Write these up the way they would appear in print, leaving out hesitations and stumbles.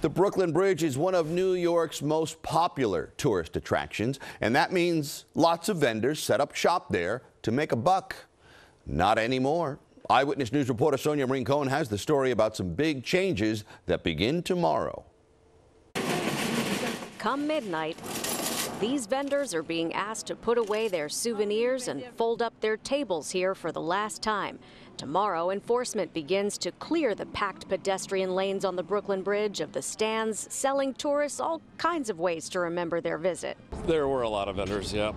The Brooklyn Bridge is one of New York's most popular tourist attractions, and that means lots of vendors set up shop there to make a buck. Not anymore. Eyewitness News reporter Sonia Maureen Cohen has the story about some big changes that begin tomorrow. Come midnight, these vendors are being asked to put away their souvenirs and fold up their tables here for the last time. Tomorrow, enforcement begins to clear the packed pedestrian lanes on the Brooklyn Bridge of the stands, selling tourists all kinds of ways to remember their visit. There were a lot of vendors, yeah,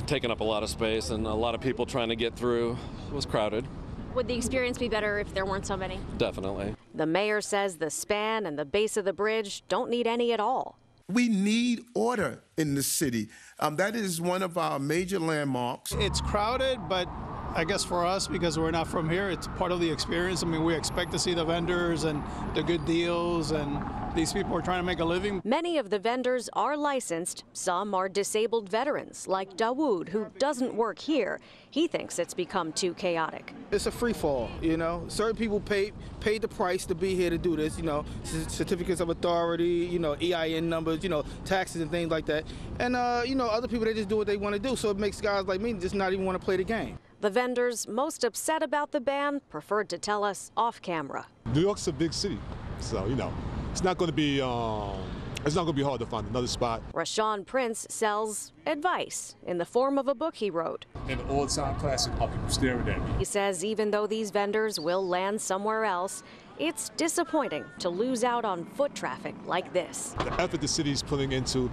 taking up a lot of space and a lot of people trying to get through. It was crowded. Would the experience be better if there weren't so many? Definitely. The mayor says the span and the base of the bridge don't need any at all. We need order in the city. That is one of our major landmarks. It's crowded, but I guess for us, because we're not from here, it's part of the experience. I mean, we expect to see the vendors and the good deals, and these people are trying to make a living. Many of the vendors are licensed. Some are disabled veterans, like Dawood, who doesn't work here. He thinks it's become too chaotic. It's a free fall, you know. Certain people paid the price to be here to do this, you know, certificates of authority, you know, EIN numbers, you know, taxes and things like that. And, you know, other people, they just do what they want to do. So it makes guys like me just not even want to play the game. The vendors most upset about the ban preferred to tell us off camera. New York's a big city, so, you know, it's not going to be hard to find another spot. Rashawn Prince sells advice in the form of a book he wrote. An all-time classic, How People Staring at Me. He says even though these vendors will land somewhere else, it's disappointing to lose out on foot traffic like this. The effort the city's putting into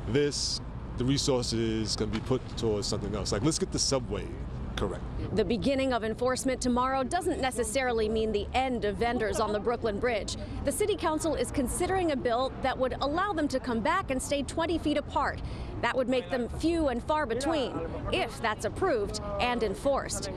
this, the resources can be put towards something else. Like, let's get the subway correct. The beginning of enforcement tomorrow doesn't necessarily mean the end of vendors on the Brooklyn Bridge. The City Council is considering a bill that would allow them to come back and stay 20 feet apart. That would make them few and far between, if that's approved and enforced.